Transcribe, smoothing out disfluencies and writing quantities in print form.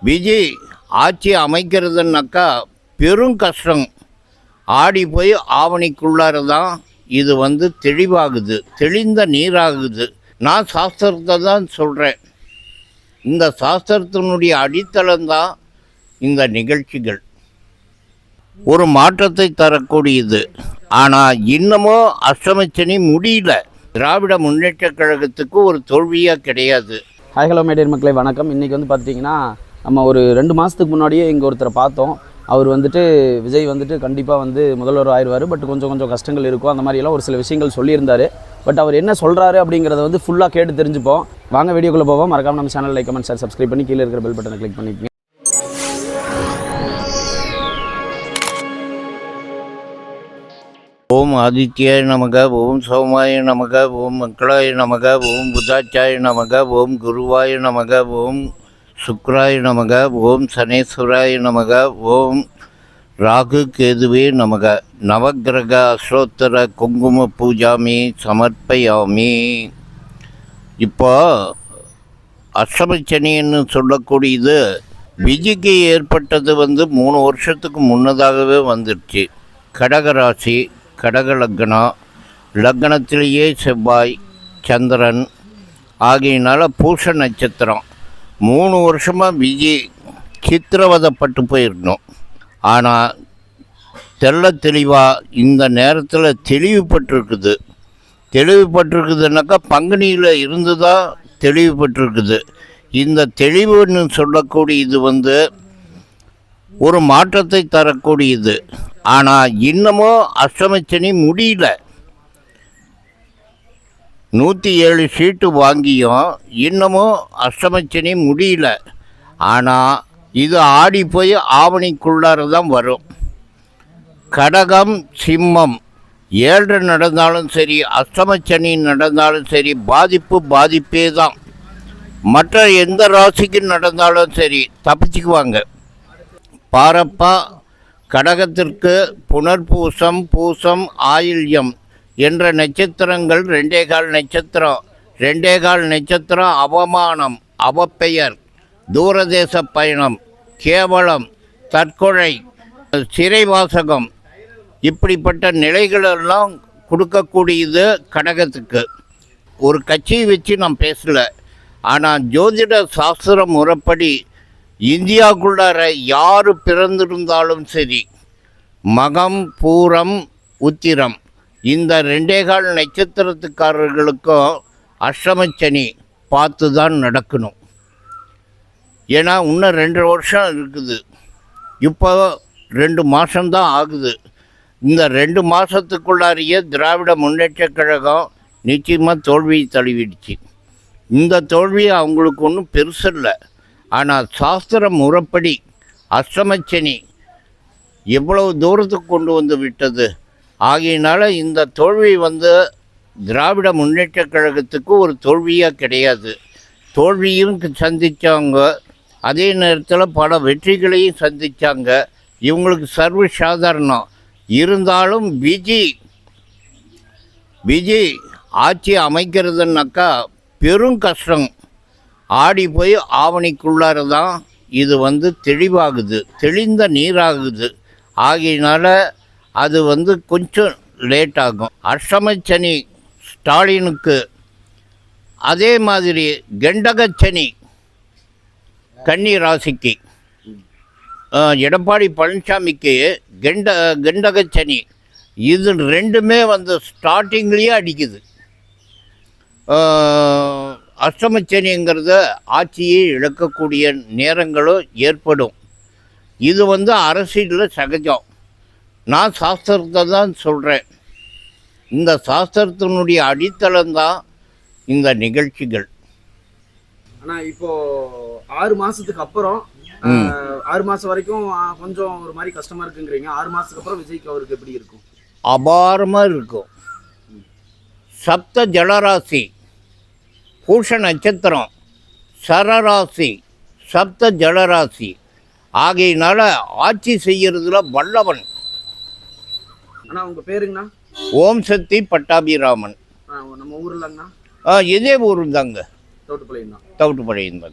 விஜய் ஆட்சி அமைக்கிறதுனாக்கா பெரும் கஷ்டம். ஆடி போய் ஆவணிக்குள்ளார தான் இது தெளிவாகுது, தெளிந்த நீராகுது. நான் சாஸ்திரத்தை தான் சொல்கிறேன். இந்த சாஸ்திரத்தினுடைய அடித்தளம்தான் இந்த நிகழ்ச்சிகள். ஒரு மாற்றத்தை தரக்கூடியது. ஆனால் இன்னமும் அஷ்டமச்சனி முடியல. திராவிட முன்னேற்ற கழகத்துக்கு ஒரு தோல்வியாக கிடையாது. ஹாய் ஹலோ மேடியர் மக்களை வணக்கம். இன்றைக்கி பார்த்திங்கன்னா நம்ம ஒரு 2 மாதத்துக்கு முன்னாடியே இங்கே ஒருத்தரை பார்த்தோம். அவர் விஜய் கண்டிப்பாக முதல்வர் ஆயிடுவார், பட் கொஞ்சம் கஷ்டங்கள் இருக்கும், அந்த மாதிரியெல்லாம் ஒரு சில விஷயங்கள் சொல்லியிருந்தார். பட் அவர் என்ன சொல்கிறாரு அப்படிங்கிறத ஃபுல்லாக கேட்டு தெரிஞ்சுப்போம். வாங்க வீடியோக்குள்ளே போவோம். மறக்காம நம்ம channel like, comment, share, subscribe பண்ணி கீழே இருக்கிற பெல் பட்டனை கிளிக் பண்ணிக்கோங்க. ஓம் ஆதித்யாய நமக, ஓம் சோமாய நமக, ஓம் மக்களாய நமக, ஓம் புதாச்சாய நமக, ஓம் குருவாய நமக, ஓம் சுக்ராய நமக, ஓம் சனேஸ்வராய நமக, ஓம் ராகு கேதுவே நமக. நவகிரக அஸ்ரோத்தர குங்கும பூஜாமி சமர்ப்பயாமி. இப்போ அஷ்டமச்சனின்னு சொல்லக்கூடியது விஜய்க்கு ஏற்பட்டது 3 வருஷத்துக்கு முன்னதாகவே வந்துடுச்சு. கடகராசி, கடக லக்னம், லக்னத்திலேயே செவ்வாய் சந்திரன் ஆகியனால பூச நட்சத்திரம். 3 வருஷமாக விஜய் சித்திரவதைப்பட்டு போயிருக்கணும். ஆனால் தெளிவாக இந்த நேரத்தில் தெளிவுபட்டிருக்குதுனாக்கா பங்குனியில் இருந்து தான் தெளிவுபட்டிருக்குது. இந்த தெளிவுன்னு சொல்லக்கூடியது ஒரு மாற்றத்தை தரக்கூடியது. ஆனால் இன்னமும் அஷ்டமச்சனி முடியல. 107 சீட்டு வாங்கியும் இன்னமும் அஷ்டமச்சனி முடியல. ஆனால் இது ஆடி போய் ஆவணிக்குள்ளார தான் வரும். கடகம், சிம்மம் 7 நடந்தாலும் சரி, அஷ்டமச்சனி நடந்தாலும் சரி, பாதிப்பே தான். மற்ற எந்த ராசிக்கு நடந்தாலும் சரி தப்பிச்சுக்குவாங்க. பாரப்பா கடகத்திற்கு புனர்பூசம், பூசம், ஆயில்யம் என்ற நட்சத்திரங்கள் 2.25 நட்சத்திரம். 2.25 நட்சத்திரம் அவமானம், அவப்பெயர், தூரதேச பயணம், கேவலம், தற்கொலை, சிறைவாசகம், இப்படிப்பட்ட நிலைகளெல்லாம் கொடுக்கக்கூடியது கடகத்துக்கு. ஒரு கட்சியை வச்சு நான் பேசலை. ஆனால் ஜோதிட சாஸ்திர முறைப்படி இந்தியாவுக்குள்ளார யார் பிறந்திருந்தாலும் சரி, மகம், பூரம், உத்திரம் இந்த 2.25 நட்சத்திரத்துக்காரர்களுக்கும் அஷ்டமச்சனி பார்த்து தான் நடக்கணும். ஏன்னா இன்னும் 2 வருஷம் இருக்குது. இப்போ 2 மாதம்தான் ஆகுது. இந்த 2 மாதத்துக்குள்ளாரையே திராவிட முன்னேற்ற கழகம் நிச்சயமாக தோல்வியை தழுவிடுச்சு. இந்த தோல்வி அவங்களுக்கு ஒன்றும் பெருசில்லை. ஆனால் சாஸ்திர முறைப்படி அஷ்டமச்சனி எவ்வளவு தூரத்துக்கு கொண்டு விட்டது. ஆகையினால இந்த தோல்வி திராவிட முன்னேற்ற கழகத்துக்கு ஒரு தோல்வியாக கிடையாது. தோல்வியும் சந்தித்தாங்க, அதே நேரத்தில் பல வெற்றிகளையும் சந்தித்தாங்க. இவங்களுக்கு சர்வ சாதாரணம். இருந்தாலும் விஜய் ஆட்சி அமைக்கிறதுனாக்கா பெரும் கஷ்டம். ஆடி போய் ஆவணிக்குள்ளார தான் இது தெளிவாகுது, தெளிந்த நீராகுது. ஆகையினால அது கொஞ்சம் லேட் ஆகும். அஷ்டமச்சனி ஸ்டாலினுக்கு, அதே மாதிரி கண்டகச்சனி கன்னி ராசிக்கு, எடப்பாடி பழனிசாமிக்கு கண்டகச்சனி, இது 2மே ஸ்டார்டிங்லேயே அடிக்குது. அஷ்டமச்சனிங்கிறது ஆட்சியை இழக்கக்கூடிய நேரங்களும் ஏற்படும். இது அரசியலில் சகஜம். நான் சாஸ்திரத்தை தான் சொல்கிறேன். இந்த சாஸ்திரத்தினுடைய அடித்தளம்தான் இந்த நிகழ்ச்சிகள். ஆனால் இப்போது 6 மாதத்துக்கு அப்புறம் 6 மாதம் வரைக்கும் கொஞ்சம் ஒரு மாதிரி கஷ்டமாக இருக்குங்கிறீங்க. 6 மாதத்துக்கு அப்புறம் விஜய்க்கு அவருக்கு எப்படி இருக்கும்? அபாரமாக இருக்கும். சப்த ஜலராசி, பூஷ நட்சத்திரம், சரராசி, சப்த ஜலராசி ஆகையினால ஆட்சி செய்யறதுல வல்லவன். அண்ணா உங்கள் பேருங்கண்ணா? ஓம் சக்தி பட்டாபிராமன். நம்ம ஊர்லங்கண்ணா? இதே ஊர் தாங்க, தவிட்டுப்பாளையம் தான். தவிட்டுப்பாளையம் தாங்க.